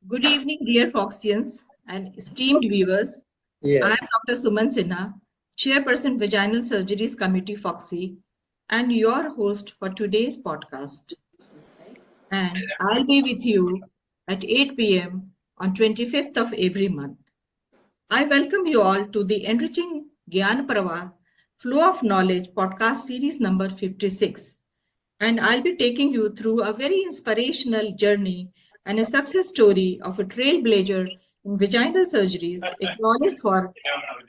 Good evening, dear Foxians and esteemed viewers. I am Yes. Dr. Suman Sinha, Chairperson Vaginal Surgeries Committee Foxy, and your host for today's podcast. And I'll be with you at 8 p.m. on 25th of every month. I welcome you all to the enriching Gyan Pravah Flow of Knowledge podcast series number 56. And I'll be taking you through a very inspirational journey and a success story of a trailblazer in vaginal surgeries, acknowledged for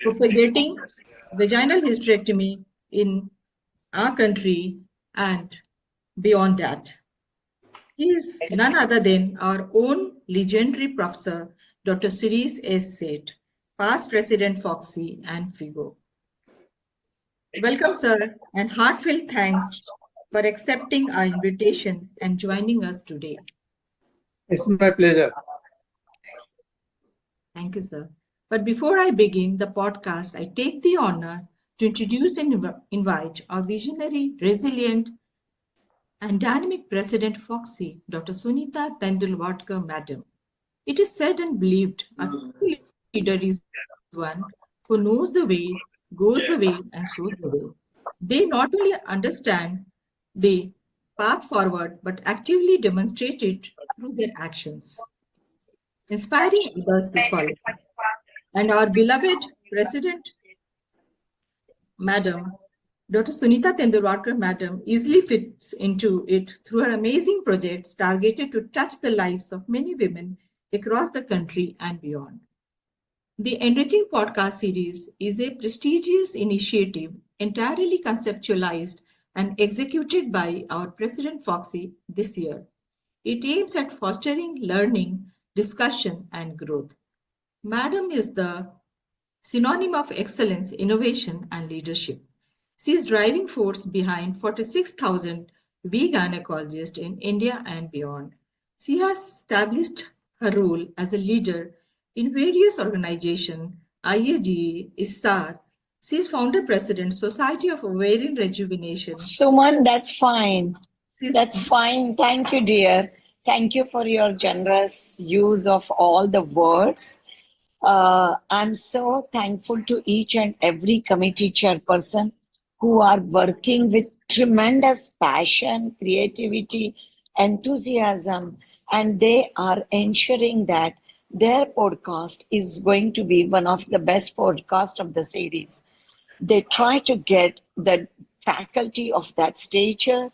propagating vaginal hysterectomy in our country and beyond that. He is none other than our own legendary professor, Dr. Siris S. Seth, past President Foxy and FIGO. Welcome, sir, and heartfelt thanks for accepting our invitation and joining us today. It's my pleasure. Thank you, sir. But before I begin the podcast, I take the honor to introduce and invite our visionary, resilient, and dynamic President Foxy, Dr. Sunita Tandulwadkar, Madam. It is said and believed a true leader is one who knows the way, goes the way, and shows the way. They not only understand the path forward, but actively demonstrate it through their actions, inspiring others to follow. And our beloved President, Madam, Dr. Sunita Tendulkar, Madam, easily fits into it through her amazing projects targeted to touch the lives of many women across the country and beyond. The Enriching Podcast series is a prestigious initiative entirely conceptualized and executed by our President Foxy this year. It aims at fostering learning, discussion, and growth. Madam is the synonym of excellence, innovation, and leadership. She is driving force behind 46,000 V gynecologists in India and beyond. She has established her role as a leader in various organizations, IAGA, ISAR. She is founder president, Society of Ovarian Rejuvenation. Suman, that's fine. She's, That's fine. Thank you, dear. Thank you for your generous use of all the words. I'm so thankful to each and every committee chairperson who are working with tremendous passion, creativity, enthusiasm, and they are ensuring that their podcast is going to be one of the best podcasts of the series. They try to get the faculty of that stature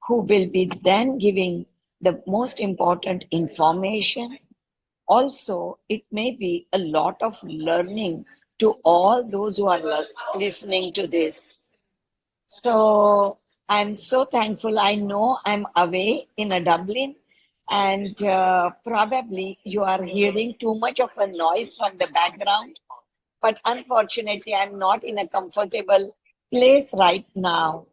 who will be then giving the most important information. Also, it may be a lot of learning to all those who are listening to this. So I'm so thankful. I know I'm away in a Dublin, and probably you are hearing too much of a noise from the background. But unfortunately, I'm not in a comfortable place right now.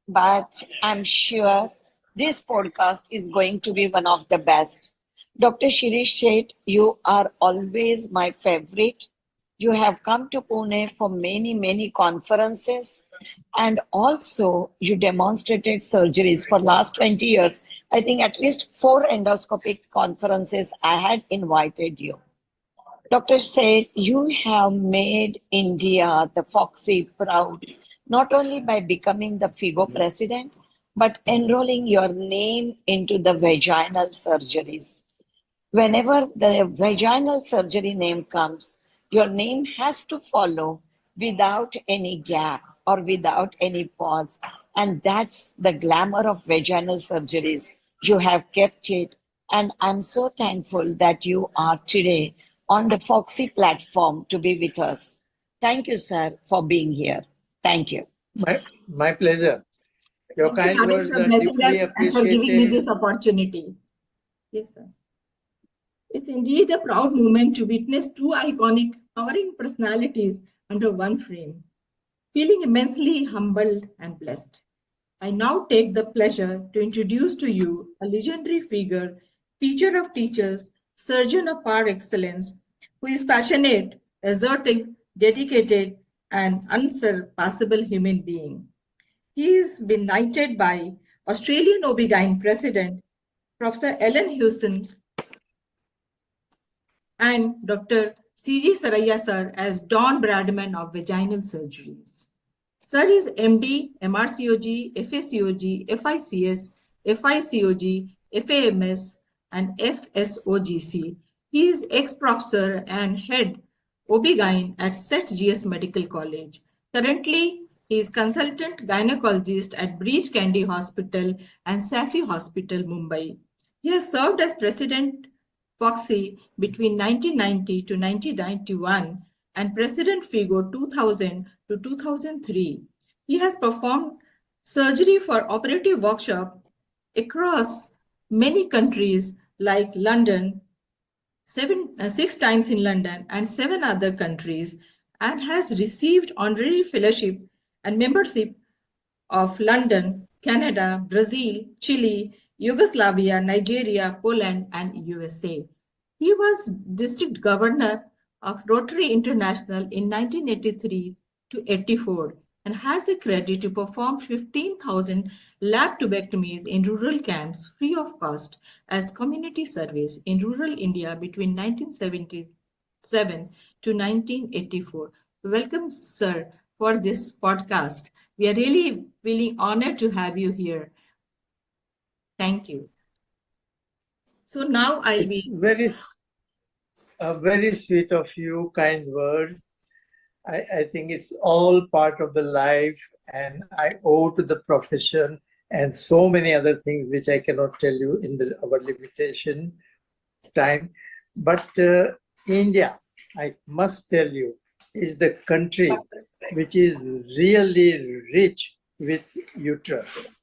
But I'm sure this podcast is going to be one of the best. Dr. Shirish Sheth, you are always my favorite. You have come to Pune for many, many conferences, and also you demonstrated surgeries for last 20 years. I think at least 4 endoscopic conferences I had invited you. Dr. said you have made India, the Foxy, proud, not only by becoming the FIGO president, but enrolling your name into the vaginal surgeries. Whenever the vaginal surgery name comes, your name has to follow without any gap or without any pause. And that's the glamour of vaginal surgeries. You have kept it. And I'm so thankful that you are today on the Foxy platform to be with us. Thank you, sir, for being here. Thank you. My pleasure. Your thank you, kind Madam, words for are blessing deeply us and for giving me appreciated. this opportunity. Yes, sir. It's indeed a proud moment to witness two iconic, towering personalities under one frame. Feeling immensely humbled and blessed, I now take the pleasure to introduce to you a legendary figure, teacher of teachers, surgeon of par excellence, who is passionate, assertive, dedicated, and unsurpassable human being. He has been knighted by Australian OB/GYN President Professor Ellen Hewson and Dr. C.G. Saraiya sir as Don Bradman of Vaginal Surgeries. Sir is MD, MRCOG, FACOG, FICS, FICOG, FAMS, and FSOGC. He is ex-professor and head OB-GYN at SET GS Medical College. Currently, he is consultant gynecologist at Breach Candy Hospital and Safi Hospital, Mumbai. He has served as president Fogsi between 1990 to 1991 and President FIGO 2000 to 2003. He has performed surgery for operative workshop across many countries like London, 6 times in London and 7 other countries, and has received honorary fellowship and membership of London, Canada, Brazil, Chile, Yugoslavia, Nigeria, Poland, and USA. He was district governor of Rotary International in 1983 to 84 and has the credit to perform 15,000 lab tubectomies in rural camps free of cost as community service in rural India between 1977 to 1984. Welcome, sir, for this podcast. We are really, really honored to have you here. Thank you. So now I'll It's be very sweet of you, kind words. I think it's all part of the life, and I owe to the profession and so many other things which I cannot tell you in our limitation time. But India, I must tell you, is the country which is really rich with uterus.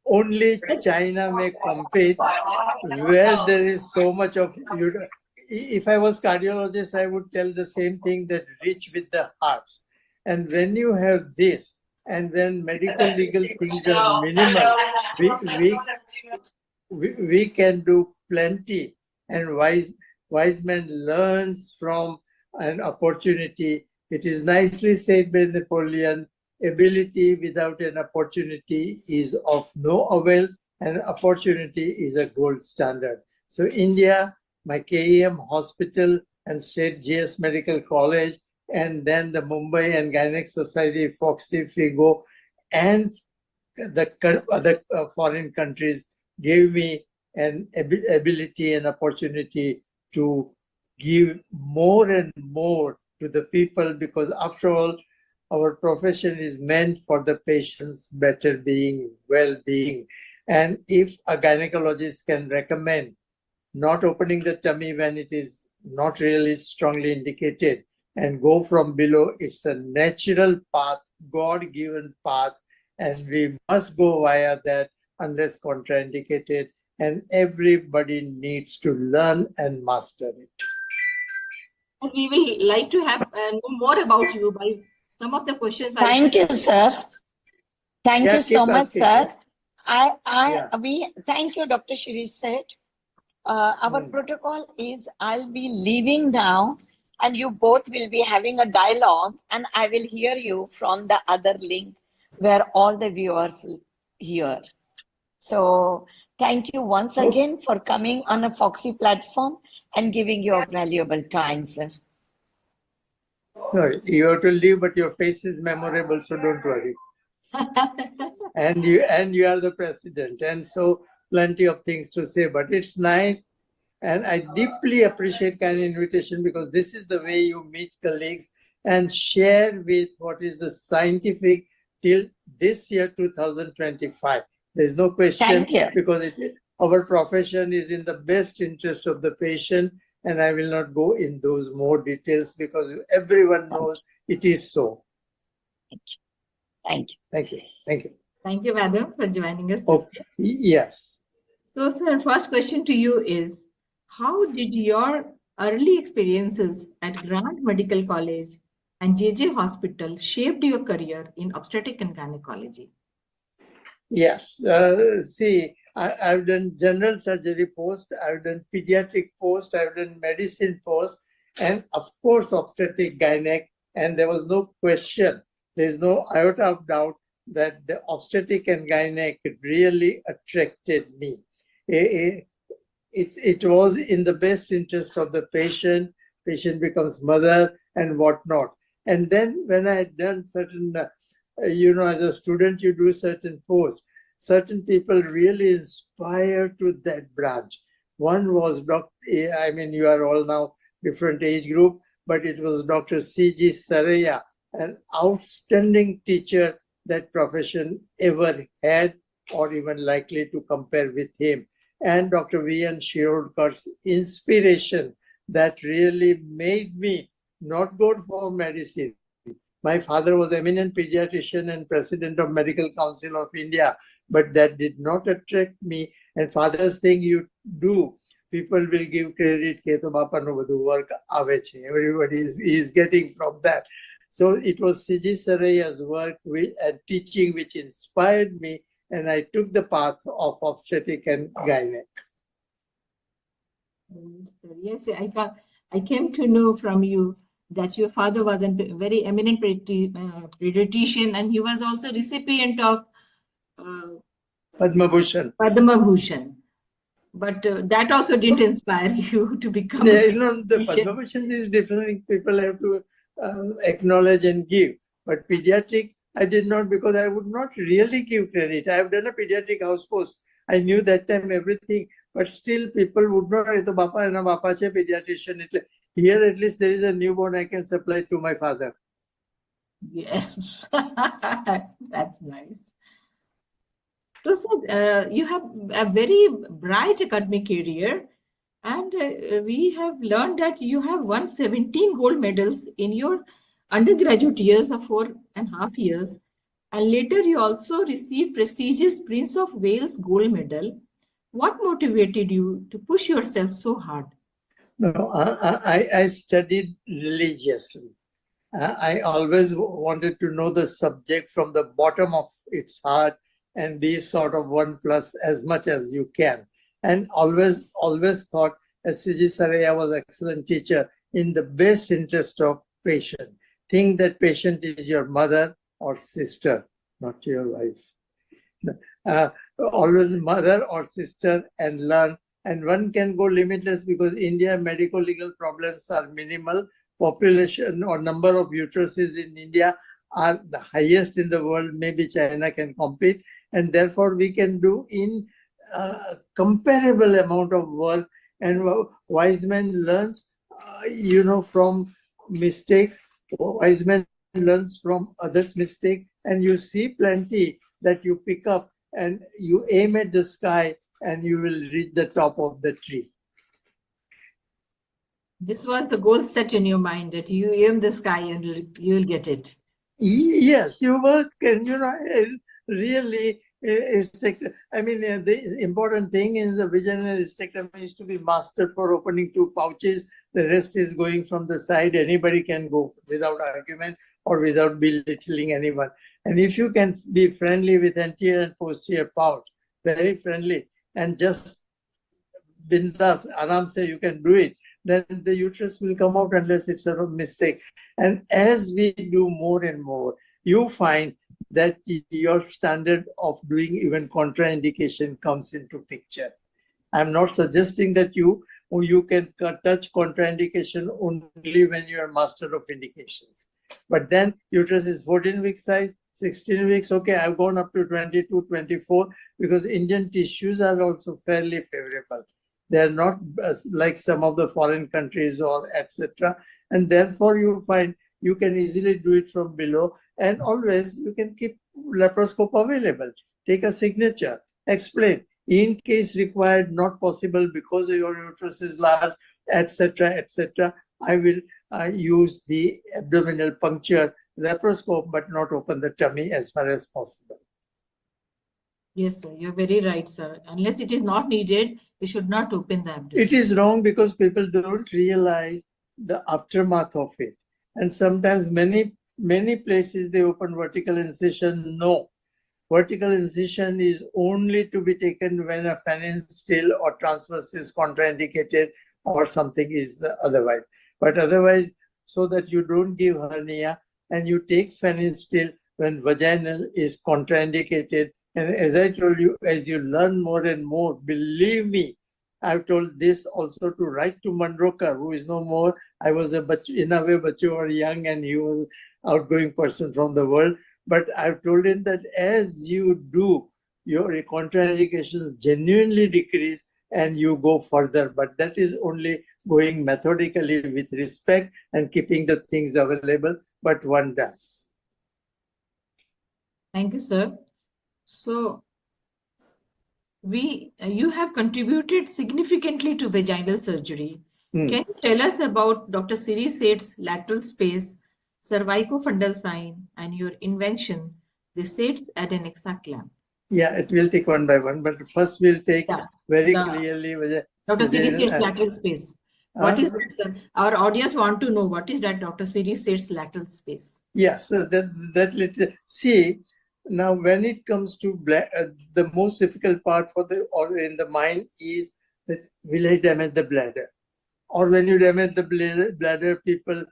Only China may compete where there is so much of uterus. If I was cardiologist, I would tell the same thing, that rich with the hearts. And when you have this, and when medical legal things are minimal, we can do plenty. And wise man learns from an opportunity. It is nicely said by Napoleon, ability without an opportunity is of no avail, and opportunity is a gold standard. So India, my KEM Hospital and State GS Medical College, and then the Mumbai and Gynec Society, Fogsi, FIGO, and the other foreign countries gave me an ability and opportunity to give more and more to the people, because after all, our profession is meant for the patient's better being, well-being. And if a gynecologist can recommend not opening the tummy when it is not really strongly indicated and go from below, it's a natural path, God-given path, and we must go via that unless contraindicated, and everybody needs to learn and master it. We will like to have know more about you by some of the questions. Thank you, sir. Thank you so much, sir. We thank you, Dr. Shirish said. Our protocol is I'll be leaving now, and you both will be having a dialogue, and I will hear you from the other link where all the viewers hear. So thank you once again for coming on a Foxy platform and giving your valuable time, sir. Sorry, you have to leave, but your face is memorable, so don't worry. and you are the president, and so plenty of things to say, but it's nice. And I deeply appreciate kind invitation, because this is the way you meet colleagues and share with what is the scientific till this year 2025. There's no question, because our profession is in the best interest of the patient, and I will not go in those more details because everyone knows it is so. Thank you. Thank you. Thank you. Thank you, madam, for joining us. Okay. Yes. So, sir, first question to you is, how did your early experiences at Grant Medical College and JJ Hospital shaped your career in obstetric and gynecology? Yes. See, I've done general surgery post, I've done pediatric post, I've done medicine post, and of course obstetric gynec, and there was no question, there's no iota of doubt that the obstetric and gynec really attracted me. it was in the best interest of the patient. Patient becomes mother and whatnot. And then when I had done certain, as a student, you do certain posts. Certain people really inspired to that branch. One was Dr. I mean, you are all now different age group, but it was Dr. C.G. Saraya, an outstanding teacher that profession ever had or even likely to compare with him. And Dr. V.N. Shirodkar's inspiration that really made me not go for medicine. My father was eminent pediatrician and president of Medical Council of India, but that did not attract me. And father's thing you do, people will give credit ke to bapa no બધું work આવે છે. Everybody is getting from that. So it was C.G. Saraya's work and teaching which inspired me, and I took the path of obstetric and gynec. Yes, I came to know from you that your father was a very eminent pediatrician, and he was also recipient of Padma Bhushan. Padma Bhushan. But that also didn't inspire you to become the Padma Bhushan is different. People have to acknowledge and give. But pediatric, I did not, because I would not really give credit. I have done a pediatric house post. I knew that time everything, but still people would not. The Bapa and Bapa che pediatrician. Here at least there is a newborn I can supply to my father. Yes, that's nice. So, sir, you have a very bright academic career, and we have learned that you have won 17 gold medals in your undergraduate years of 4.5 years, and later you also received prestigious Prince of Wales gold medal. What motivated you to push yourself so hard? No, I studied religiously. I always wanted to know the subject from the bottom of its heart and be sort of 1+ as much as you can. And always thought, as C.G. Saraya was an excellent teacher, in the best interest of patient. Think that patient is your mother or sister, not your wife. Always mother or sister, and learn. And one can go limitless because India medical legal problems are minimal. Population or number of uteruses in India are the highest in the world. Maybe China can compete, and therefore we can do in comparable amount of work. And wise man learns, from mistakes. Wise man learns from others' mistake, and you see plenty that you pick up, and you aim at the sky, and you will reach the top of the tree. This was the goal set in your mind, that you aim the sky and you will get it. Yes, you work, and really. I mean, the important thing in the vaginal hysterectomy is to be mastered for opening 2 pouches. The rest is going from the side. Anybody can go without argument or without belittling anyone. And if you can be friendly with anterior and posterior pouch, very friendly, and just bindas, aram se you can do it, then the uterus will come out unless it's a mistake. And as we do more and more, you find that your standard of doing even contraindication comes into picture. I'm not suggesting that you can touch contraindication only when you are master of indications. But then uterus is 14 week size, 16 weeks, okay, I've gone up to 22, 24, because Indian tissues are also fairly favorable. They're not like some of the foreign countries or etc. And therefore you find you can easily do it from below, and always you can keep laparoscope available. Take a signature, explain. In case required, not possible because your uterus is large, etc., etc. I will use the abdominal puncture laparoscope, but not open the tummy as far as possible. Yes, sir, you're very right, sir. Unless it is not needed, we should not open the abdomen. It is wrong because people don't realize the aftermath of it. And sometimes many places they open vertical incision. No, vertical incision is only to be taken when a phalansteal or transverse is contraindicated or something is otherwise. But otherwise, so that you don't give hernia, and you take phalansteal when vaginal is contraindicated. And as I told you, as you learn more and more, believe me, I've told this also to write to Mandrokar, who is no more. I was in a way, but you were young and he was outgoing person from the world. But I've told him that as you do, your contraindications genuinely decrease and you go further. But that is only going methodically with respect and keeping the things available, but one does. Thank you, sir. So, you have contributed significantly to vaginal surgery. Can you tell us about Dr. Siri Seth's lateral space, cervicofundal sign, and your invention, the Seth's at an exact lamp? Yeah, it will take one by one, but first we'll take very clearly Dr. Siri Seth's lateral space. What is that, sir? Our audience want to know what is that Dr. Siri Seth's lateral space? Yes, see, now when it comes to the most difficult part in the mind is that will I damage the bladder? Or when you damage the bladder, people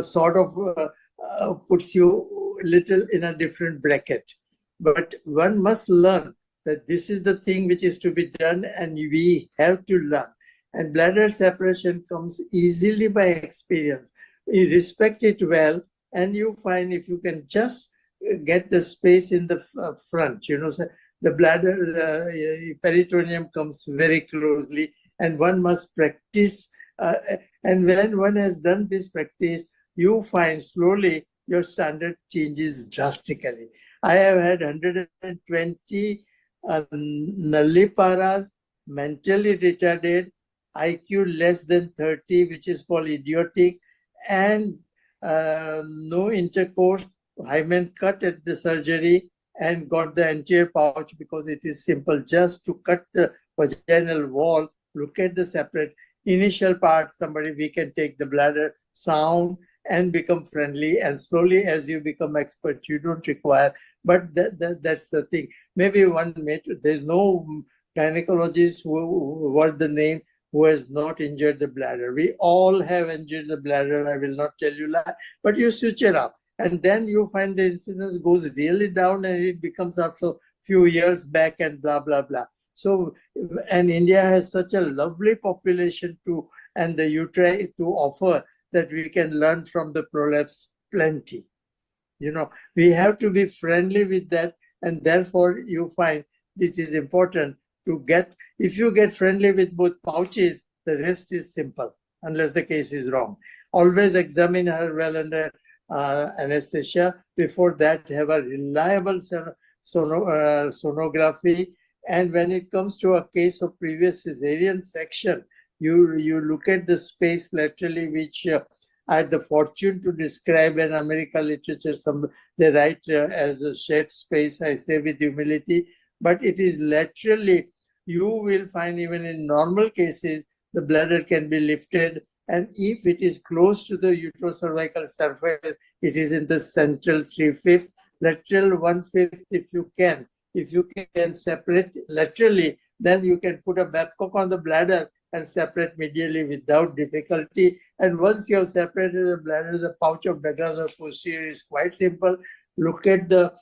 sort of puts you a little in a different bracket. But one must learn that this is the thing which is to be done, and we have to learn. And bladder separation comes easily by experience. You respect it well, and you find if you can just get the space in the front, the bladder, the peritoneum comes very closely, and one must practice. And when one has done this practice, you find slowly your standard changes drastically. I have had 120 nulliparas, mentally retarded, IQ less than 30, which is called idiotic, and no intercourse, hymen cut at the surgery, and got the anterior pouch because it is simple. Just to cut the vaginal wall, look at the separate initial part, we can take the bladder, sound, and become friendly. And slowly, as you become expert, you don't require. But that's the thing. Maybe there's no gynecologist who what the name who has not injured the bladder. We all have injured the bladder. I will not tell you that, but you switch it up. And then you find the incidence goes really down and it becomes after a few years back and blah, blah, blah. So, and India has such a lovely population and the uteri to offer that we can learn from the prolapse plenty. We have to be friendly with that, and therefore you find it is important to if you get friendly with both pouches, the rest is simple, unless the case is wrong. Always examine her well under anesthesia. Before that, have a reliable sonography. And when it comes to a case of previous cesarean section, you look at the space laterally, which I had the fortune to describe in American literature. They write as a shed space, I say with humility, but it is laterally. You will find even in normal cases, the bladder can be lifted. And if it is close to the uterocervical surface, it is in the central 3/5, lateral 1/5 if you can. If you can separate laterally, then you can put a Babcock on the bladder and separate medially without difficulty. And once you have separated the bladder, the pouch of Douglas or posterior is quite simple. Look at the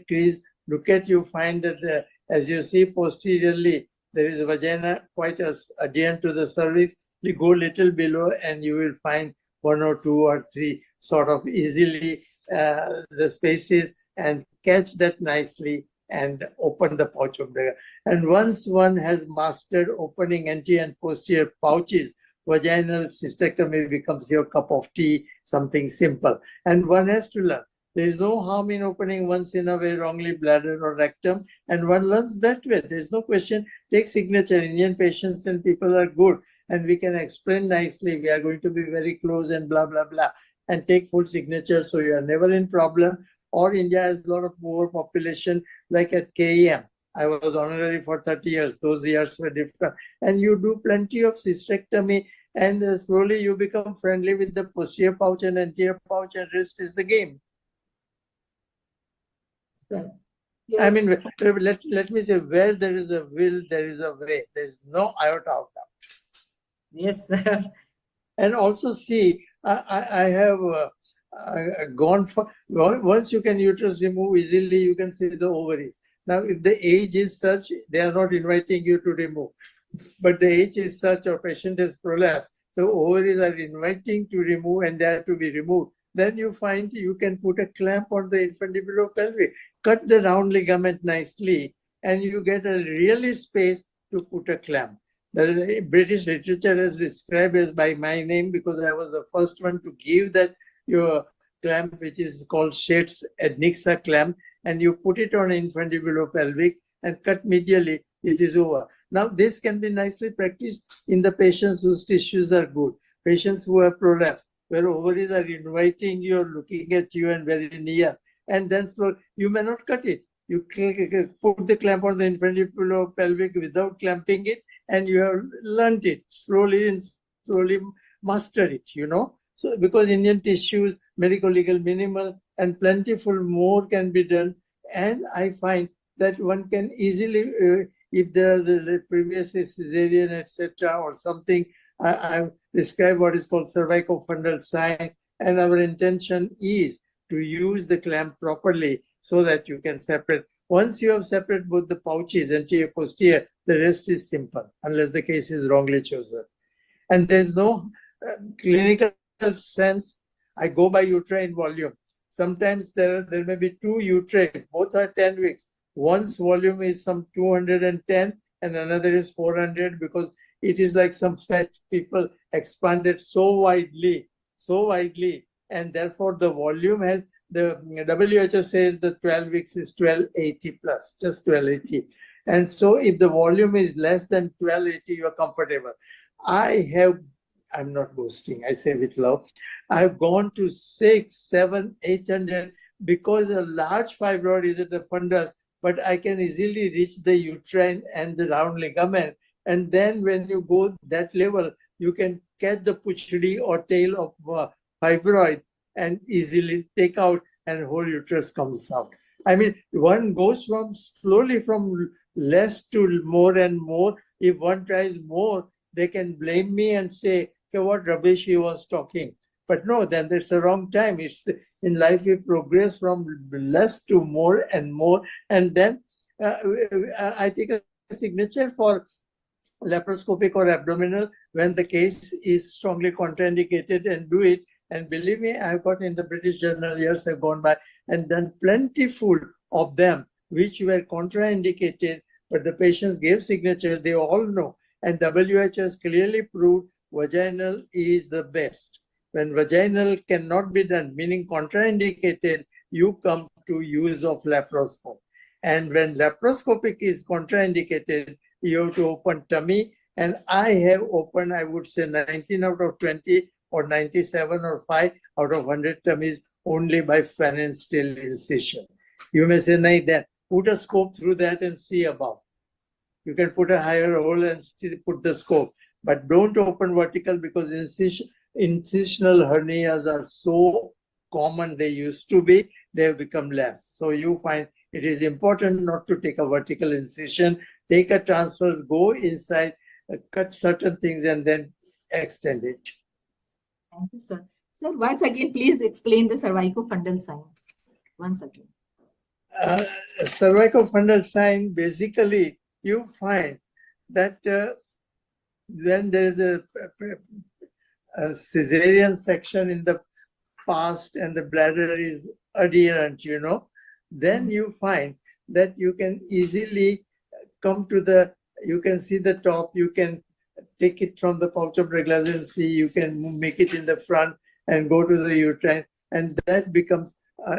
crease. You find that as you see posteriorly, there is a vagina quite adherent to the cervix. You go little below and you will find 1 or 2 or 3 sort of easily the spaces, and catch that nicely and open the pouch of the. And once one has mastered opening anterior and posterior pouches, vaginal cystectomy becomes your cup of tea, something simple. And one has to learn. There is no harm in opening once in a way wrongly bladder or rectum, and one learns that way. There is no question. Take signature. Indian patients and people are good, and we can explain nicely. We are going to be very close and blah, blah, blah, and take full signature, so you are never in problem. Or India has a lot of poor population, like at KEM. I was honorary for 30 years. Those years were different. And you do plenty of cystectomy, and slowly you become friendly with the posterior pouch and anterior pouch, and rest is the game. I mean, let me say, where there is a will, there is a way. There is no iota of doubt. Yes, sir. And also see, I have gone for, once you can uterus remove easily, you can see the ovaries. Now, if the age is such, they are not inviting you to remove. But the age is such or patient has prolapsed, the ovaries are inviting to remove and they are to be removed. Then you find you can put a clamp on the infundibulopelvic, cut the round ligament nicely, and you get a really space to put a clamp. The British literature has described as by my name because I was the first one to give that your clamp, which is called Shade's Adnixa clamp, and you put it on infundibulopelvic and cut medially, it is over. Now, this can be nicely practiced in the patients whose tissues are good, patients who have prolapse, where ovaries are inviting you or looking at you and very near, and then slowly, you may not cut it. You put the clamp on the infundibulopelvic without clamping it, and you have learned it slowly and slowly master it, So, because Indian tissues, medico-legal minimal and plentiful more can be done, and I find that one can easily, if the previous cesarean, etc., or something, I describe what is called cervicofundal sign, and our intention is to use the clamp properly so that you can separate. Once you have separated both the pouches, anterior, posterior, the rest is simple, unless the case is wrongly chosen. And there's no clinical sense. I go by uterine volume. Sometimes there may be two uteri, both are 10 weeks. One's volume is some 210 and another is 400 because it is like some fat people expanded so widely, and therefore the volume has, the WHO says the 12 weeks is 1280 plus, just 1280. And so if the volume is less than 1280, you are comfortable. I'm not boasting, I say with love. I've gone to 6, 7, 800 because a large fibroid is at the fundus, but I can easily reach the uterine and the round ligament. And then when you go that level, you can catch the puchdi or tail of fibroid and easily take out and whole uterus comes out. I mean, one goes from slowly from less to more and more. If one tries more, they can blame me and say, okay, what rubbish he was talking. But no, then that's the wrong time. In life, we progress from less to more and more. And then I take a signature for laparoscopic or abdominal when the case is strongly contraindicated and do it. And believe me, I've got in the British Journal, years have gone by, and done plentiful of them, which were contraindicated, but the patients gave signature, they all know. And WHO has clearly proved vaginal is the best. When vaginal cannot be done, meaning contraindicated, you come to use of laparoscope. And when laparoscopic is contraindicated, you have to open tummy. And I have opened, I would say 19 out of 20 or 97 or 5 out of 100 tummies only by fan and steel incision. You may say, "Nahi, then put a scope through that and see above." You can put a higher hole and still put the scope, but don't open vertical because incisional hernias are so common. They used to be, they have become less. So you find it is important not to take a vertical incision, take a transverse, go inside, cut certain things and then extend it. Thank you, sir. Sir, once again, please explain the cervicofundal sign. Once again. Cervicofundal sign, basically, you find that when there is a cesarean section in the past and the bladder is adherent, then you find that you can easily come to you can see the top, you can take it from the pouch of pregnancy, you can make it in the front and go to the uterine, and that becomes,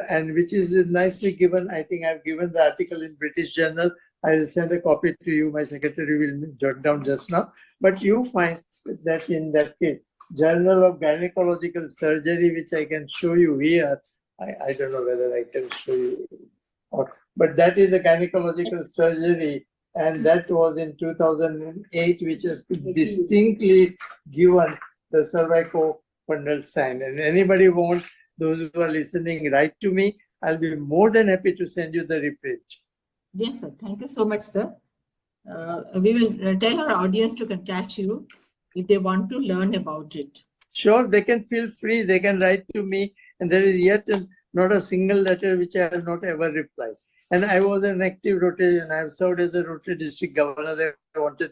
and which is nicely given. I think I've given the article in British Journal. I'll send a copy to you. My secretary will jot down just now. But you find that in that case, Journal of Gynecological Surgery, which I can show you here. I don't know whether I can show you, but that is a gynecological surgery, and that was in 2008, which is distinctly given the cervicofundal sign. And anybody wants, those who are listening, write to me. I'll be more than happy to send you the reprint. Yes, sir. Thank you so much, sir. We will tell our audience to contact you if they want to learn about it. Sure, they can feel free. They can write to me, and there is yet not a single letter which I have not ever replied. And I was an active Rotarian. I have served as a Rotary district governor. They wanted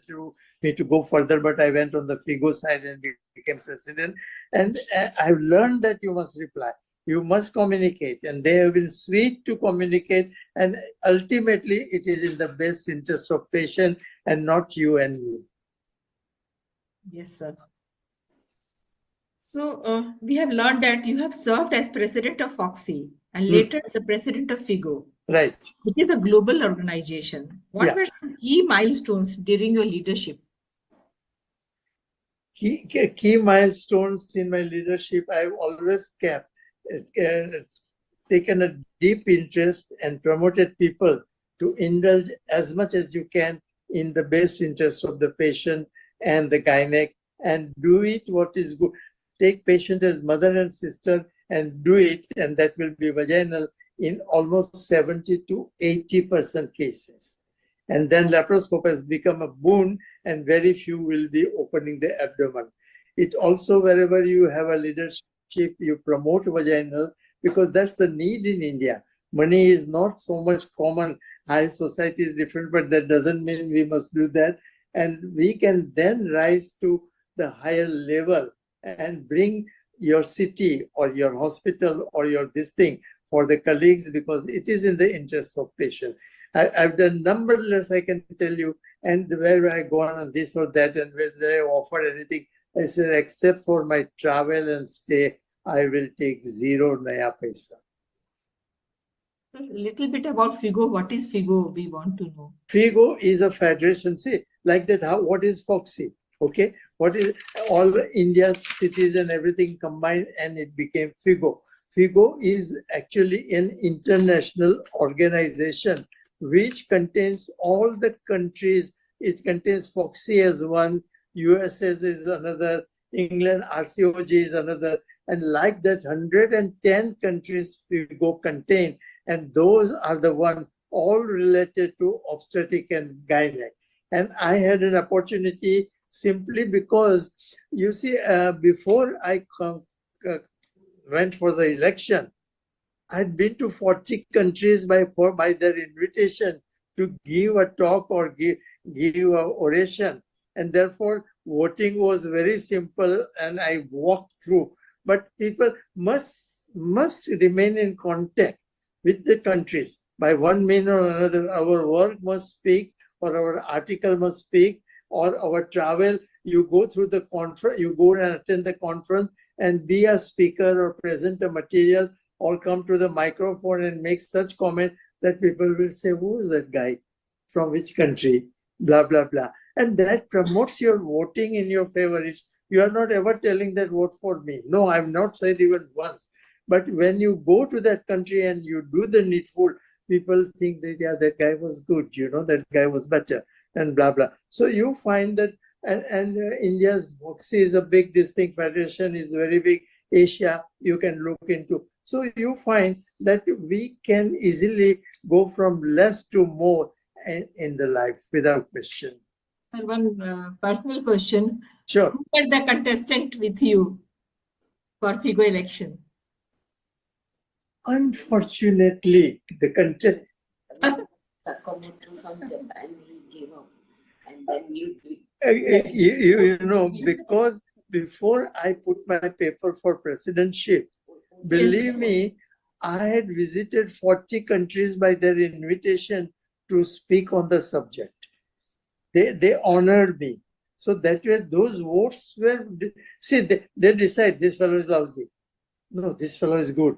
me to go further, but I went on the FIGO side and became president. And I've learned that you must reply. You must communicate. And they have been sweet to communicate. And ultimately, it is in the best interest of patient and not you and me. Yes, sir. So we have learned that you have served as president of Foxy and later the president of FIGO. Right. It is a global organization. What were some key milestones during your leadership? Key milestones in my leadership, I've always kept, taken a deep interest and promoted people to indulge as much as you can in the best interest of the patient and the gynec, and do it what is good. Take patient as mother and sister and do it, and that will be vaginal in almost 70 to 80% cases. And then laparoscope has become a boon, and very few will be opening the abdomen. It also, wherever you have a leadership, you promote vaginal, because that's the need in India. Money is not so much common. High society is different, but that doesn't mean we must do that. And we can then rise to the higher level and bring your city or your hospital or your this thing for the colleagues, because it is in the interest of patient. I've done numberless, I can tell you, and where I go on this or that, and when they offer anything, I said, except for my travel and stay, I will take 0 naya paisa. A little bit about FIGO. What is FIGO? We want to know. FIGO is a federation. See, like that, what is Fogsi? Okay, what is all India's cities and everything combined, and it became FIGO. FIGO is actually an international organization which contains all the countries. It contains Fogsi as one, USS is another, England, RCOG is another, and like that 110 countries FIGO contain, and those are the one all related to obstetric and gynec. And I had an opportunity simply because, you see, before I went for the election, I'd been to 40 countries by their invitation to give a talk or give an oration. And therefore, voting was very simple, and I walked through. But people must remain in contact with the countries by one means or another. Our work must speak, or our article must speak, or our travel. You go through the conference, you go and attend the conference and be a speaker or present a material, or come to the microphone and make such comment that people will say, who is that guy? From which country? Blah, blah, blah. And that promotes your voting in your favor. You are not ever telling that vote for me. No, I've not said even once. But when you go to that country and you do the needful, people think that, yeah, that guy was good, that guy was better, and blah, blah. So you find that, and India's Fogsi is a big distinct federation, is very big. Asia, you can look into. So you find that we can easily go from less to more in the life without question. And one personal question. Sure. Who were the contestant with you for FIGO election? Unfortunately, the contest. Sakamoto from Japan, he gave up. And then you because before I put my paper for presidency, believe me, I had visited 40 countries by their invitation to speak on the subject. They honored me. So that way, those votes were, see, they decide this fellow is lousy. No, this fellow is good.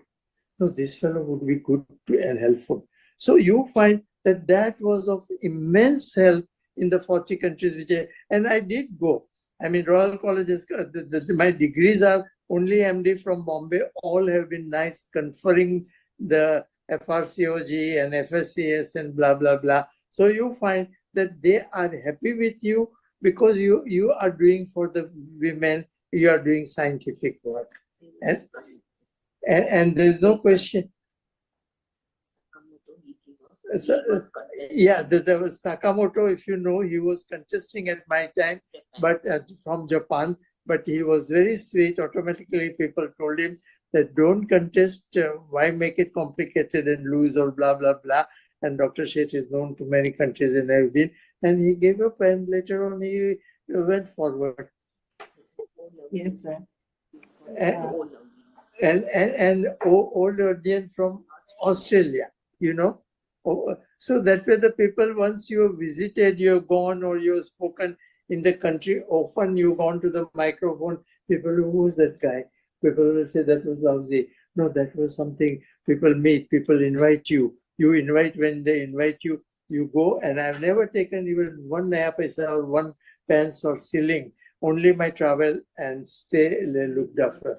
No, this fellow would be good and helpful. So you find that was of immense help in the 40 countries and I did go. I mean, Royal Colleges, my degrees are only MD from Bombay, all have been nice, conferring the FRCOG and FSCS and blah, blah, blah. So you find that they are happy with you because you are doing for the women, you are doing scientific work. And there's no question. Yeah, there was Sakamoto, if you know, he was contesting at my time, but from Japan, but he was very sweet. Automatically, people told him that don't contest, why make it complicated and lose or blah, blah, blah. and Dr. Sheth is known to many countries and have been, and he gave up, and later on he went forward. Yes, sir. And old audience from Australia, you know. So that way the people, once you have visited, you have gone or you have spoken in the country, often you gone to the microphone, people, who's that guy? People will say that was lousy. No, that was something. People meet, people invite you. You invite, when they invite you, you go. And I've never taken even one naya paisa or one pence or shilling. Only my travel and stay looked after.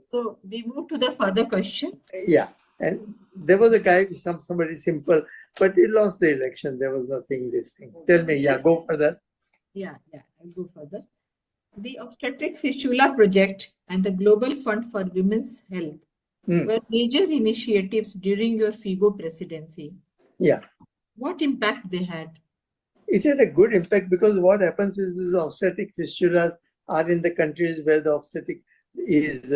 So we move to the further question. Yeah, and there was a guy, somebody simple, but he lost the election. There was nothing this thing. Tell me, yeah, go further. Yeah, I'll go further. The Obstetric Fistula Project and the Global Fund for Women's Health were major initiatives during your FIGO presidency. Yeah. What impact they had? It had a good impact, because what happens is these obstetric fistulas are in the countries where the obstetric is,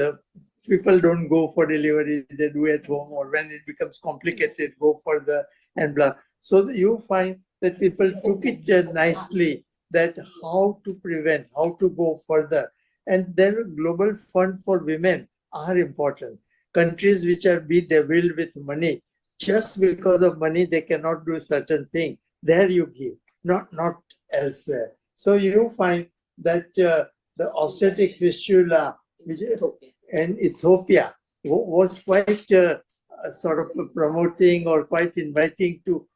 people don't go for delivery, they do at home, or when it becomes complicated, go for the, and blah. So you find that people took it nicely, that how to prevent, how to go further. And then global fund for women are important. Countries which are bedeviled with money, just because of money they cannot do certain thing. There you give, not elsewhere. So you find that the obstetric fistula in Ethiopia was quite sort of promoting or quite inviting to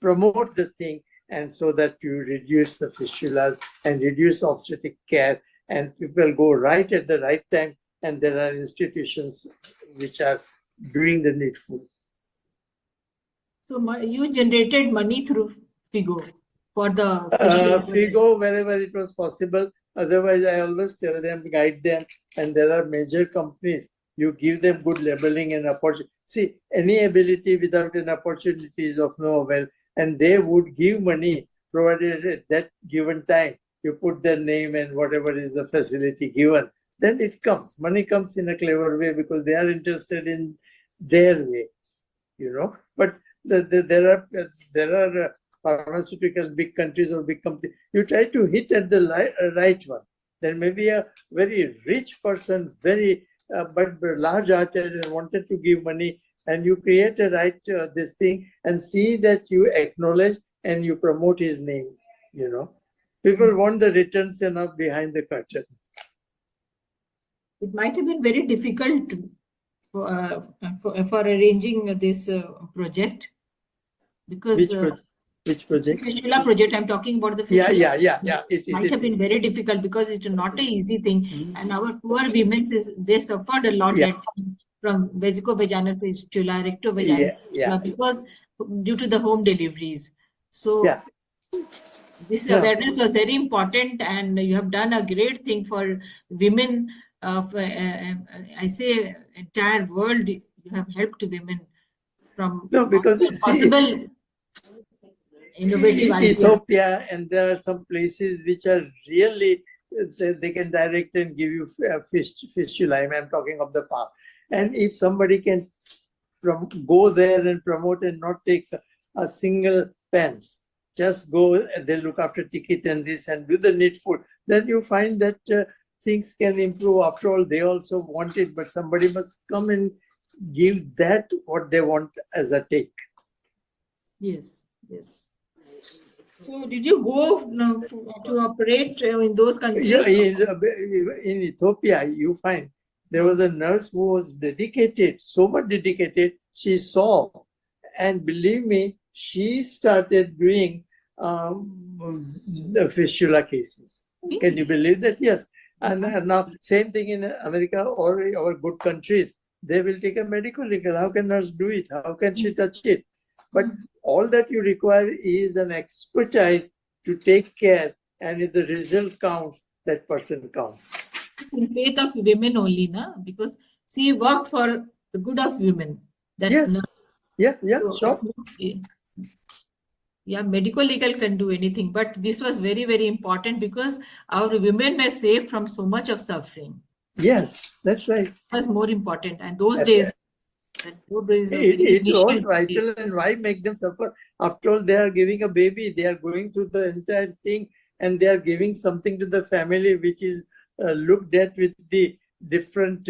promote the thing, and so that you reduce the fistulas and reduce obstetric care, and people go right at the right time, and there are institutions which are doing the needful. So you generated money through FIGO for the FIGO wherever it was possible. Otherwise, I always tell them, guide them, and there are major companies. You give them good labeling and opportunity. See, any ability without an opportunity is of no avail, and they would give money provided at that given time. You put their name and whatever is the facility given, then it comes. Money comes in a clever way because they are interested in their way, you know. But there are pharmaceutical big countries or big companies. You try to hit at the right one. There may be a very rich person, very but large-hearted and wanted to give money, and you create a right this thing and see that you acknowledge and you promote his name. You know, people want the returns enough behind the curtain. It might have been very difficult for arranging this project, because which project? Fistula project. I'm talking about the Fistula. Yeah. It might have been very difficult because it's not an easy thing, and our poor women they suffered a lot from vesico-vaginal fistula, recto-vaginal fistula, because due to the home deliveries. So this awareness was very important, and you have done a great thing for women of I say entire world. You have helped women from because possible innovative Ethiopia, and there are some places which are really they can direct and give you fistula. I'm talking of the past. And if somebody can go there and promote and not take a single pence, just go, they look after ticket and this and do the needful, then you find that things can improve. After all, they also want it, but somebody must come and give that what they want as a take. Yes. So did you go to operate in those countries? Yeah, in Ethiopia, you find there was a nurse who was dedicated, so much dedicated, she saw. And believe me, she started doing the fistula cases. Can you believe that? Yes. And now, same thing in America or our good countries. They will take a medical legal. How can nurse do it? How can she touch it? But all that you require is an expertise to take care, and if the result counts, that person counts. In faith of women only, na? Because she worked for the good of women. Yes. Sure. Yeah, medical legal can do anything, but this was very, very important because our women were saved from so much of suffering. Yes, that's right. It was more important. And those days, That food is a It, very it was initial stage. vital, and why make them suffer? After all, they are giving a baby, they are going through the entire thing, and they are giving something to the family which is looked at with the different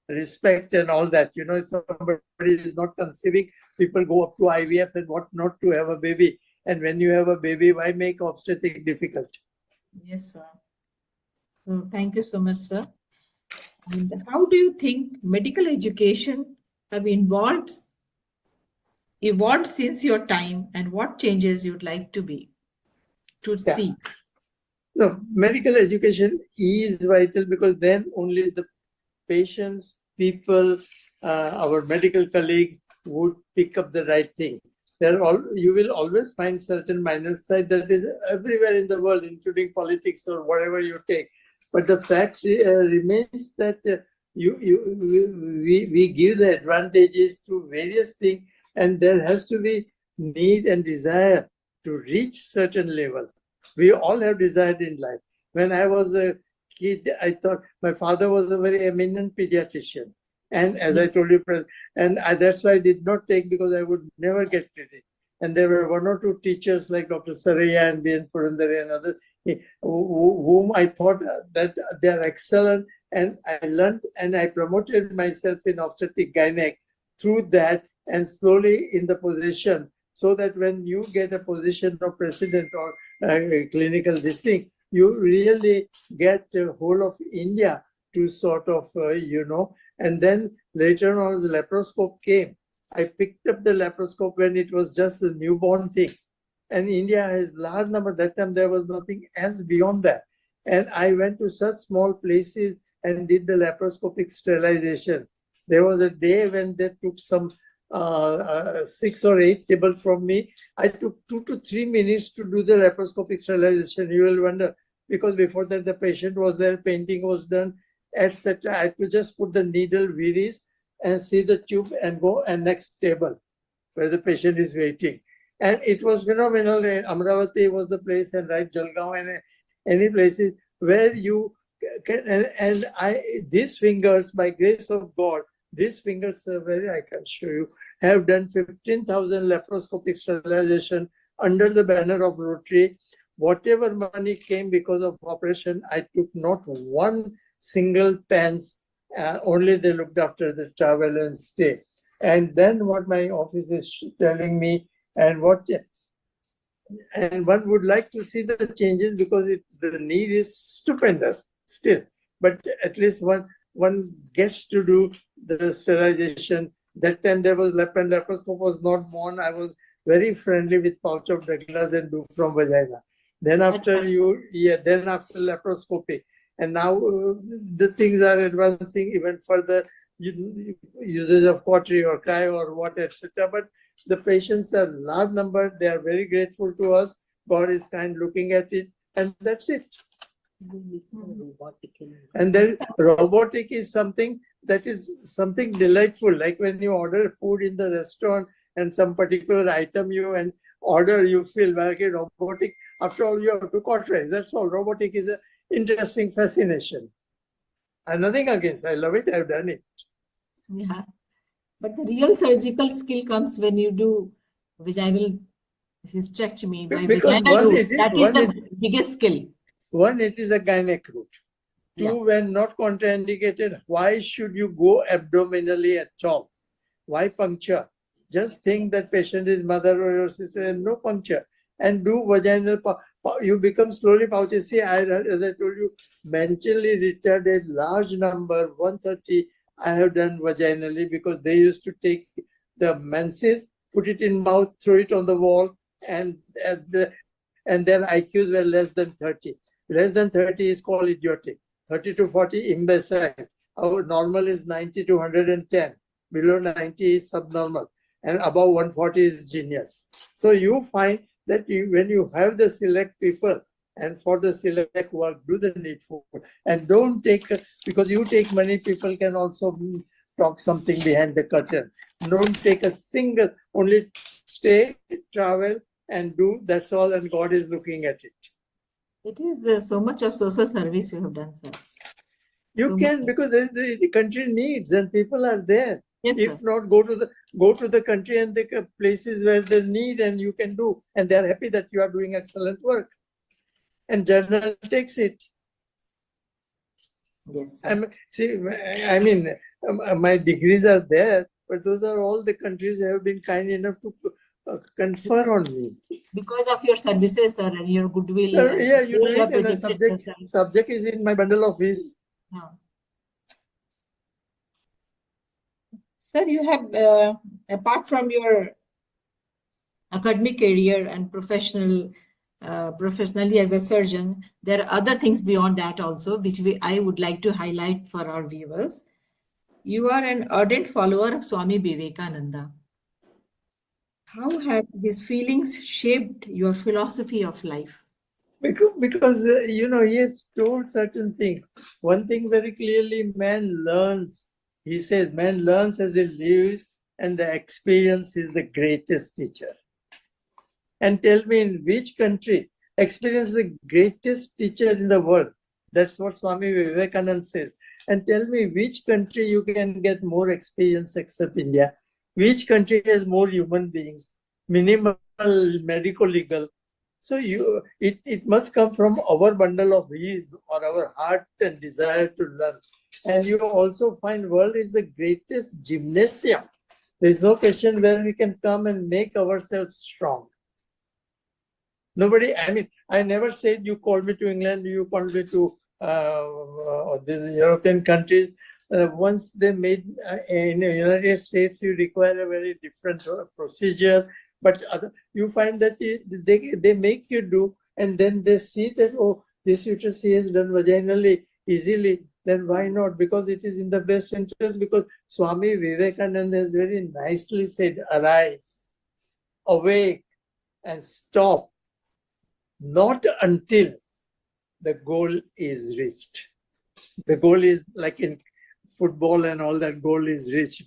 respect and all that. You know, if somebody is not conceiving, people go up to IVF and what not to have a baby. And when you have a baby, why make obstetric difficult? Yes, sir. So thank you so much, sir. And how do you think medical education have evolved since your time, and what changes you'd like to Yeah. see? No, medical education is vital because then only the patients, people, our medical colleagues would pick up the right thing. You will always find certain minor side that is everywhere in the world, including politics or whatever you take. But the fact remains that we give the advantages through various things, and there has to be need and desire to reach certain level. We all have desire in life. When I was a kid, I thought my father was a very eminent pediatrician. And as I told you, that's why I did not take, because I would never get credit. And there were one or two teachers like Dr. Saraya and B.N. Purandare and others, whom I thought that they are excellent. And I learned and I promoted myself in obstetric gynec through that, and slowly in the position, so that when you get a position of president or clinical this thing, you really get the whole of India to sort of, and then later on as the laparoscope came, I picked up the laparoscope when it was just the newborn thing. And India has large number, that time there was nothing else beyond that. And I went to such small places and did the laparoscopic sterilization. There was a day when they took some 6 or 8 tables from me. I took 2 to 3 minutes to do the laparoscopic sterilization. You will wonder, because before that the patient was there, painting was done, etc. I had to just put the needle viris and see the tube and go and next table where the patient is waiting. And it was phenomenal. Amravati was the place, and right, Jalgaon and any places where you can, and these fingers, by grace of God, these fingers are I can show you, have done 15,000 laparoscopic sterilization under the banner of Rotary. Whatever money came because of operation, I took not one single pence, only they looked after the travel and stay. And then what my office is telling me, and one would like to see the changes, because the need is stupendous still. But at least one gets to do the sterilization. That time there was laparoscope was not born. I was very friendly with pouch of Douglas and do from vagina. Then after after laparoscopy. And now the things are advancing even further, uses of cautery or cryo or what, etc. But the patients are large number. They are very grateful to us. God is kind looking at it, and that's it. And then robotic is something that is something delightful. Like when you order food in the restaurant and some particular item you order, you feel like a robotic. After all, you have to cauterize. That's all. Robotic is an interesting fascination. And nothing against. I love it. I've done it. Yeah. But the real surgical skill comes when you do vaginal hysterectomy by vaginal route. That is the biggest skill. One, it is a gynec route. Two, when not contraindicated, why should you go abdominally at all? Why puncture? Just think that patient is mother or your sister and no puncture. And do vaginal, you become slowly pouches. See, as I told you, mentally retarded, large number, 130, I have done vaginally, because they used to take the menses, put it in mouth, throw it on the wall, and their IQs were less than 30. Less than 30 is called idiotic. 30 to 40, imbecile. Our normal is 90 to 110. Below 90 is subnormal. And above 140 is genius. So you find that when you have the select people, and for the select work, do the needful. And don't take, because you take money, people can also talk something behind the curtain. Don't take a single, only stay, travel, and do, that's all, and God is looking at it. It is so much of social service you have done, sir. You can, because the country needs and people are there. Yes, If sir. not, go to the country and the places where they need and you can do, and they are happy that you are doing excellent work. And journal takes it. Yes, sir. My degrees are there, but those are all the countries have been kind enough to confer on me. Because of your services, sir, and your goodwill. Yeah, you do you have it, and a projected yourself. subject is in my bundle of his. Yeah. Sir, you have, apart from your academic career and professionally as a surgeon, there are other things beyond that also, which I would like to highlight for our viewers. You are an ardent follower of Swami Vivekananda. How have his feelings shaped your philosophy of life? Because he has told certain things. One thing very clearly, man learns. He says, man learns as he lives, and the experience is the greatest teacher. And tell me, in which country experience the greatest teacher in the world? That's what Swami Vivekananda says. And tell me, which country you can get more experience except India? Which country has more human beings, minimal medical legal? So it must come from our bundle of his or our heart and desire to learn. And you also find world is the greatest gymnasium. There is no question where we can come and make ourselves strong. Nobody, I never said you call me to England, you call me to these European countries. Once they made, in the United States, you require a very different procedure. But you find that they make you do, and then they see that, oh, this uterus is done vaginally, easily, then why not? Because it is in the best interest, because Swami Vivekananda has very nicely said, arise, awake, and stop. Not until the goal is reached. The goal is like in football and all that, goal is reached,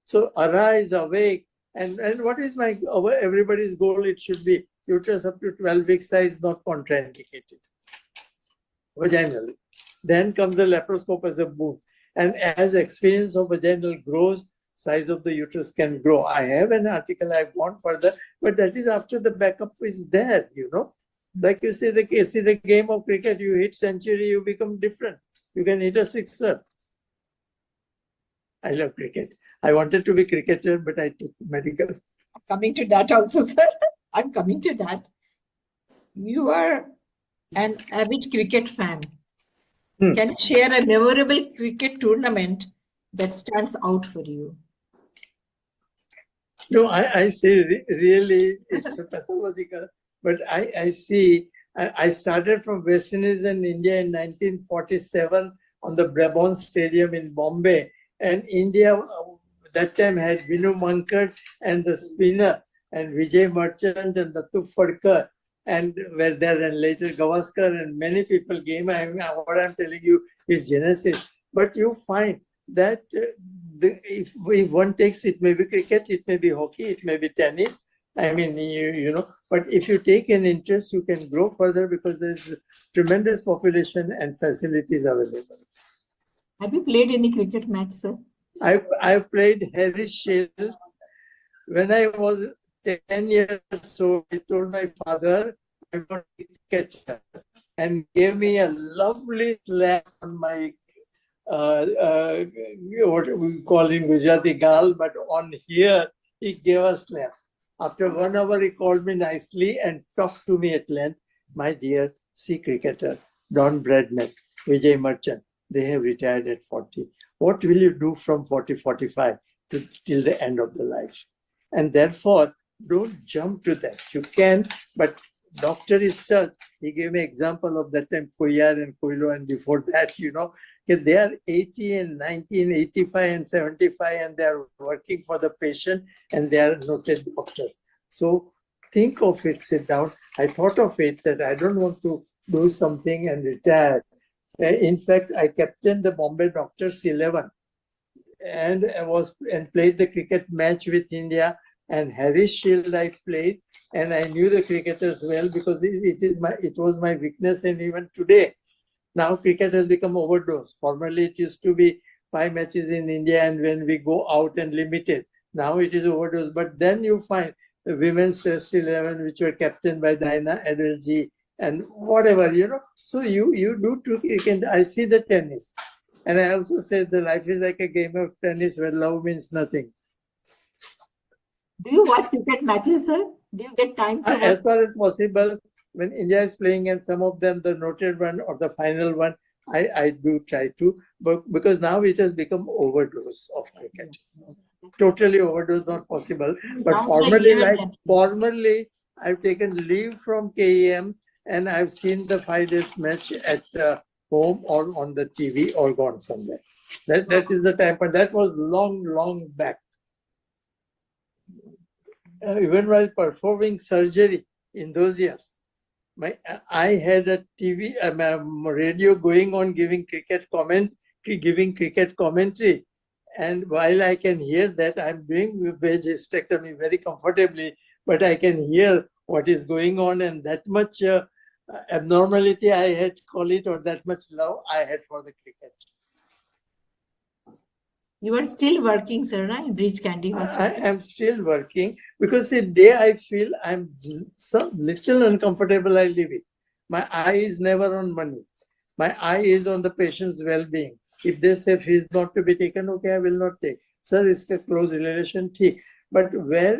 So arise, awake, and what is everybody's goal? It should be uterus up to 12 week size, not contraindicated vaginally. Then comes the laparoscope as a boom. And as experience of vaginal grows, size of the uterus can grow. I have an article, I've gone further, but that is after the backup is there, Like you see the game of cricket, you hit century, you become different. You can hit a sixer. I love cricket. I wanted to be cricketer, but I took medical. I'm coming to that also, sir. I'm coming to that. You are an avid cricket fan. Can you share a memorable cricket tournament that stands out for you? No, I say really it's pathological, but I see, I started from West Indies and India in 1947 on the Brabant Stadium in Bombay, and India that time had Vinu Mankad and the spinner and Vijay Merchant and the Tandulwadkar and were there, and later Gavaskar and many people came. What I'm telling you is genesis. But you find that if one takes, it may be cricket, it may be hockey, it may be tennis. But if you take an interest, you can grow further because there's tremendous population and facilities available. Have you played any cricket match, sir? I've played Harris Shield. When I was 10 years old, I told my father I want to be a catcher, and gave me a lovely slap on my what we call in Gujarati gal, but on here he gave a slap. After 1 hour, he called me nicely and talked to me at length. My dear, see cricketer, Don Bradman, Vijay Merchant, they have retired at 40. What will you do from 40, 45 till the end of the life? And therefore, don't jump to that. You can, but doctor is such. He gave me example of that time, Koyar and Koilo, and before that, they are 80 and 90 and 85 and 75, and they are working for the patient, and they are noted doctors. So think of it, sit down. I thought of it that I don't want to do something and retire. In fact, I captained the Bombay Doctors 11 and played the cricket match with India, and Harris Shield I played, and I knew the cricketers well because it was my weakness, and even today Now cricket has become overdose. Formerly it used to be 5 matches in India, and when we go out and limited, now it is overdose. But then you find the women's Test 11, which were captained by Diana Adderley and whatever, So you do cricket. I see the tennis. And I also say the life is like a game of tennis where love means nothing. Do you watch cricket matches, sir? Do you get time to watch? As far as possible, when India is playing, and some of them, the noted one or the final one, I do try to, but because now it has become overdose of cricket. Totally overdose, not possible. But formerly, I've taken leave from KEM and I've seen the 5 days match at home or on the TV or gone somewhere. That is the time, but that was long back. Even while performing surgery in those years, I had a TV, radio going on giving cricket commentary. And while I can hear that, I'm doing wedge hysterectomy very comfortably, but I can hear what is going on, and that much abnormality I had, call it, or that much love I had for the cricket. You are still working, sir, in Breach Candy Hospital? I am still working because the day I feel I'm some little uncomfortable, I leave it. My eye is never on money. My eye is on the patient's well-being. If they say fees not to be taken, okay, I will not take. Sir, it's a close relation, ठीक. But where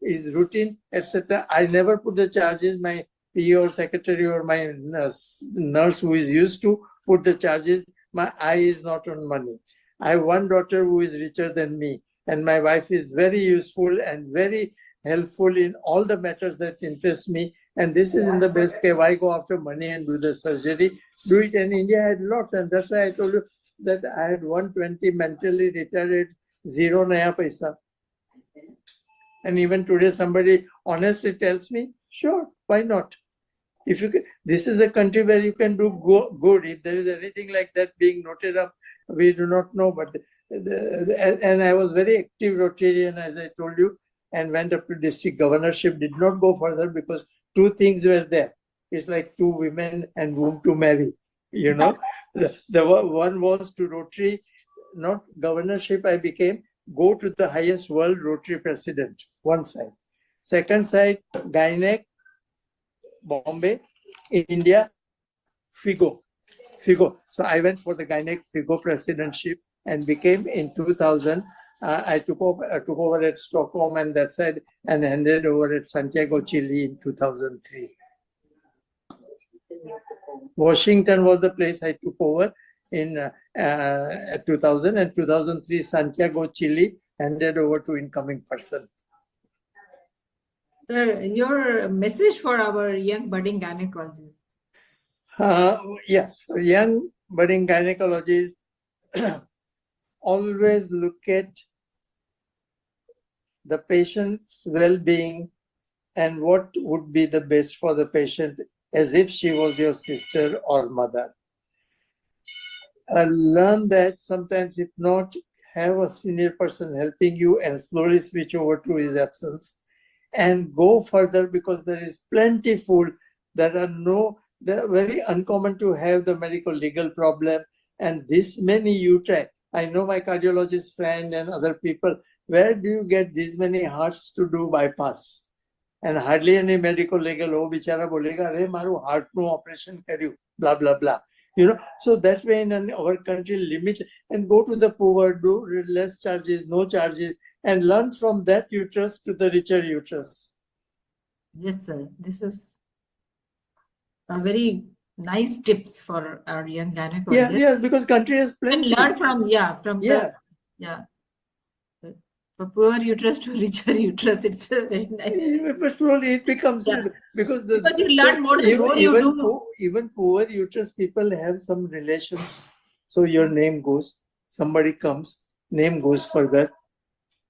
is routine, etc., I never put the charges. My PE or secretary or my nurse who is used to put the charges. My eye is not on money. I have one daughter who is richer than me, and my wife is very useful and very helpful in all the matters that interest me. And this is in the best case. Why go after money and do the surgery? Do it. And India had lots, and that's why I told you that I had 120 mentally retired, zero naya paisa. And even today, somebody honestly tells me, sure, why not? If you can, this is a country where you can do good. If there is anything like that being noted up, we do not know. But and I was very active Rotarian, as I told you, and went up to district governorship. Did not go further because 2 things were there. It's like 2 women and whom to marry. The one was to Rotary, not governorship. I became go to the highest world Rotary president. One side. Second side, Gynec, Bombay, India, FIGO. So I went for the Gynec FIGO presidentship and became in 2000. I took over at Stockholm and that side and handed over at Santiago, Chile in 2003. Washington was the place I took over in 2000, and 2003 Santiago, Chile, handed over to incoming person. Sir, your message for our young budding gynecologists? Yes, for young budding gynecologists, always look at the patient's well-being and what would be the best for the patient, as if she was your sister or mother. Learn that sometimes, if not, have a senior person helping you and slowly switch over to his absence and go further, because there is plentiful. They're very uncommon to have the medical legal problem, and this many you try. I know my cardiologist friend and other people, where do you get these many hearts to do bypass? And hardly any medical legal, oh, bichara bolega, "Re, maru heart no operation karyu," blah, blah, blah. So that way in our country, limit and go to the poor, do less charges, no charges, and learn from that uterus to the richer uterus. Yes, sir. This is a very nice tips for our young gynecologists. Yeah, because country has plenty. And learn from for poor uterus to richer uterus. It's a very nice. But slowly it becomes, because you learn more the more you do. Even poor uterus people have some relations. So your name goes, somebody comes, name goes further.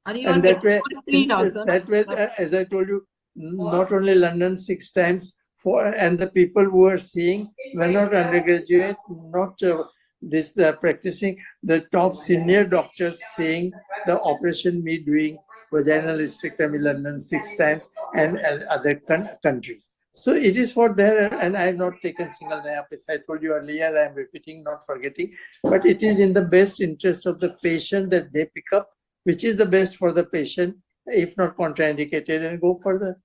And that way, as I told you, not only London 6 times, and the people who are seeing were not undergraduate, not practicing, the top senior doctors saying the operation me doing vaginal hysterectomy London 6 times and other countries. So it is for there, and I have not taken single nap. As I told you earlier, I am repeating, not forgetting. But it is in the best interest of the patient that they pick up, which is the best for the patient, if not contraindicated, and go further.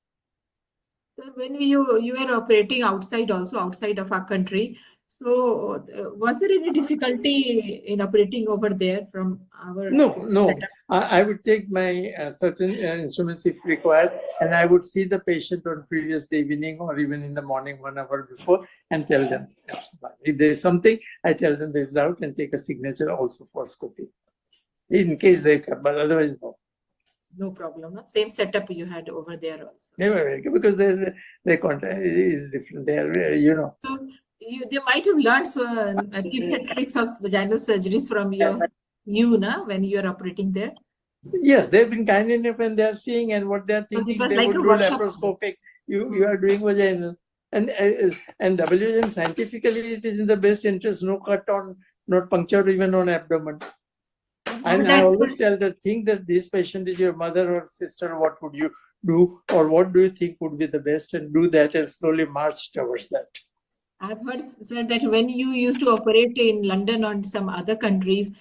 So when you were operating outside, also outside of our country, so was there any difficulty in operating over there from our No. setup? I would take my certain instruments if required, and I would see the patient on previous day evening or even in the morning 1 hour before and tell them. If there is something, I tell them there's doubt and take a signature also for scoping. In case they come, but otherwise no. No problem. Huh? Same setup you had over there also. Never, because their contract is different. They are, So they might have learned tips and tricks of vaginal surgeries from when you are operating there. Yes, they've been kind enough when they are seeing and what they are Because it thinking. was They like would a do workshop. laparoscopic. You are doing vaginal, and WM scientifically it is in the best interest. No cut on, not puncture even on abdomen. And I always tell the thing that this patient is your mother or sister. What would you do, or what do you think would be the best, and do that and slowly march towards that. I've heard said that when you used to operate in London or some other countries,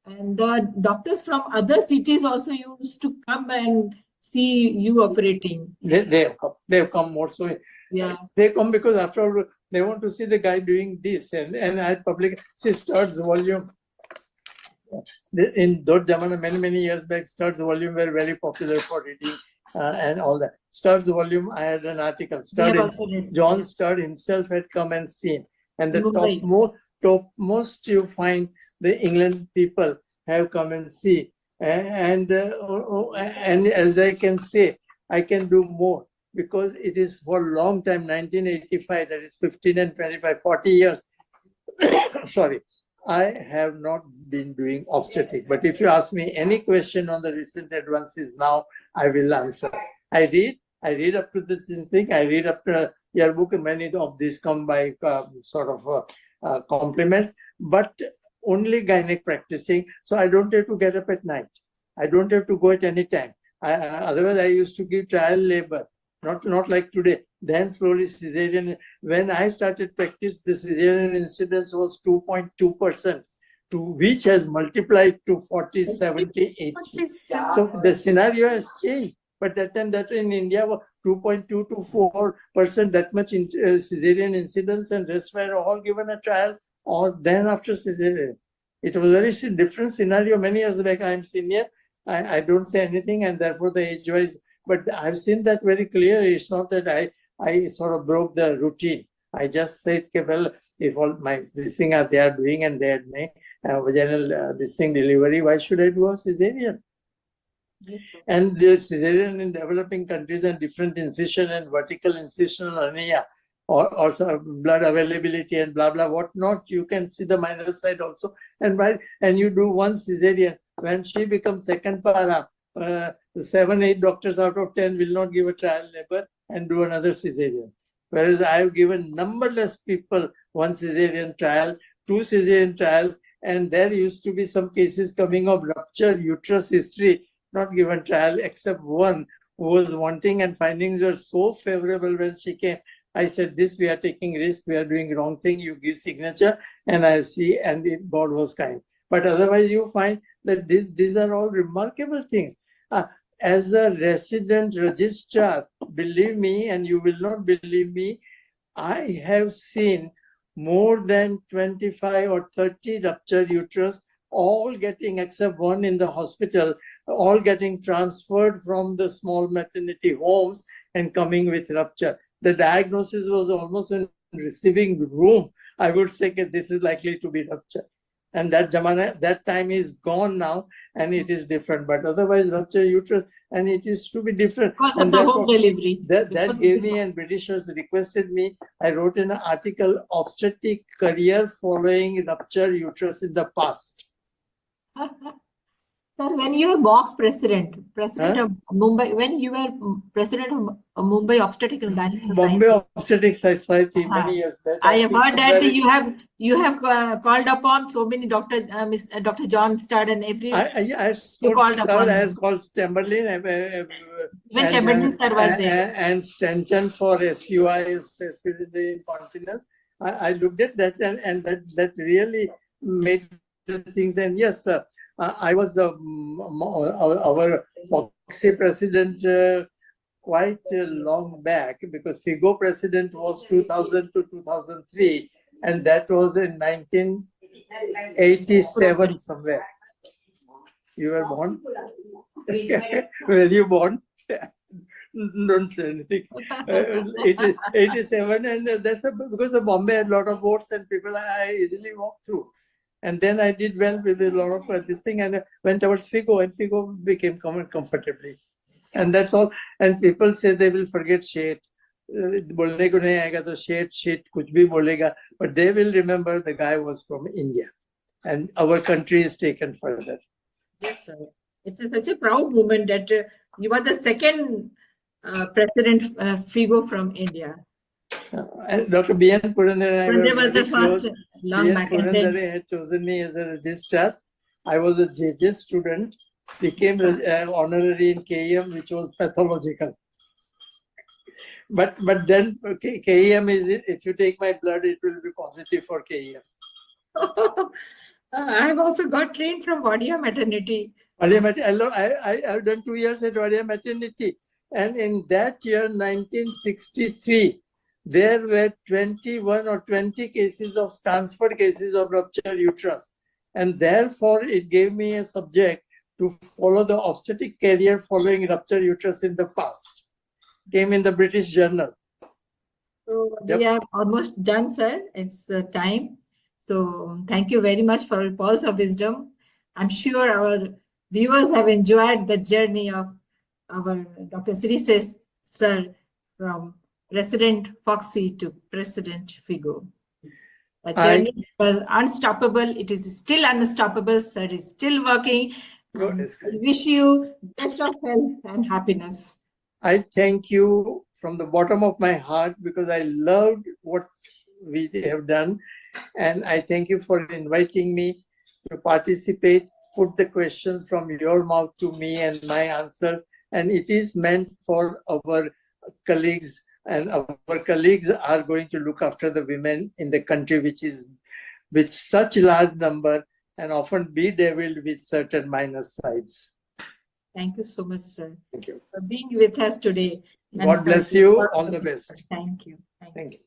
and the doctors from other cities also used to come and see you operating. They have come more so. Yeah. They come because after all they want to see the guy doing this, and I public see Studs volume. In those Jamana, many years back, Studs volume were very popular for reading and all that. Studs volume, I had an article. John Stud himself had come and seen, and the topmost you find the England people have come and see, and as I can say, I can do more because it is for a long time, 1985, that is 15 and 25, 40 years. Sorry. I have not been doing obstetric, but if you ask me any question on the recent advances now, I will answer. I read up to this thing. I read up to your book. Many of these come by compliments, but only gynec practicing. So I don't have to get up at night. I don't have to go at any time. Otherwise, I used to give trial labor. Not like today. Then slowly cesarean. When I started practice, the cesarean incidence was 2.2%, to which has multiplied to 40, 70, 80. So the scenario has changed. But that time, in India was 2.2 to 4%, that much cesarean incidence, and rest were all given a trial or then after cesarean. It was a very different scenario. Many years back, I am senior. I don't say anything, and therefore the age-wise. But I've seen that very clearly. It's not that I sort of broke the routine. I just said, okay, well, if all this thing they are doing and they had made vaginal this thing delivery, why should I do a cesarean? Yes, and the cesarean in developing countries and different incision and vertical incisional hernia, or also blood availability and blah blah whatnot. You can see the minus side also. And you do one cesarean, when she becomes second para, 7-8 doctors out of 10 will not give a trial labor and do another cesarean. Whereas I have given numberless people one cesarean trial, two cesarean trial, and there used to be some cases coming of rupture uterus history, not given trial, except one who was wanting, and findings were so favorable when she came. I said, this we are taking risk, we are doing wrong thing, you give signature and I'll see, and God was kind. But otherwise you find that these are all remarkable things. As a resident registrar, believe me, and you will not believe me, I have seen more than 25 or 30 rupture uterus, all getting, except one in the hospital, all getting transferred from the small maternity homes and coming with rupture. The diagnosis was almost in receiving room. I would say that this is likely to be rupture. And that time is gone now, and it is different. But otherwise, rupture uterus, and it is to be different. Because of the home delivery. That gave me, and Britishers requested me. I wrote in an article, obstetric career following rupture uterus in the past. Sir, when you were box president Huh? of Mumbai, when you were president of Mumbai Obstetric and Gynae Bombay Society, Obstetric Society many years back. I have think heard that somewhere you have called upon so many doctors, Dr. John Stad and every I you called upon I them. called Stemberlin When Chamberlain sir was there. and Stenton for SUI, stress urinary incontinence. I looked at that and that really made the things. And yes, I was our Fogsi president quite long back, because FIGO president was 2000 to 2003, and that was in 1987 somewhere. You were born? Were you born? Don't say anything. 87, and that's because the Bombay had a lot of votes and people I easily walked through. And then I did well with a lot of this thing and went towards FIGO, and FIGO became comfortably. And that's all. And people say they will forget shit. बोलने को नहीं आएगा तो shit कुछ भी बोलेगा, but they will remember the guy was from India, and our country is taken further. Yes, sir. It's such a proud moment that you are the second president FIGO from India. And Dr. Gyan Pravah and I was the first long back. Pravah had chosen me as a registrar. I was a JJ student, became honorary in KEM, which was pathological. But then KEM is it. If you take my blood, it will be positive for KEM. I've also got trained from Wadia maternity. I've done 2 years at Wadia maternity, and in that year, 1963, there were 21 or 20 cases of transferred cases of rupture uterus, and therefore it gave me a subject to follow the obstetric career following rupture uterus in the past. Came in the British Journal. So we are almost done, sir. It's time. So thank you very much for your pearls of wisdom. I'm sure our viewers have enjoyed the journey of our Dr. Sirises, sir, from President Fogsi to President FIGO. The journey was unstoppable. It is still unstoppable. Sir is still working. I wish you best of health and happiness. I thank you from the bottom of my heart, because I loved what we have done. And I thank you for inviting me to participate, put the questions from your mouth to me and my answers. And it is meant for our colleagues, and our colleagues are going to look after the women in the country, which is with such large number and often bedeviled with certain minor sides. Thank you so much, sir. Thank you for being with us today. God bless you. All the best. Thank you. Thank you.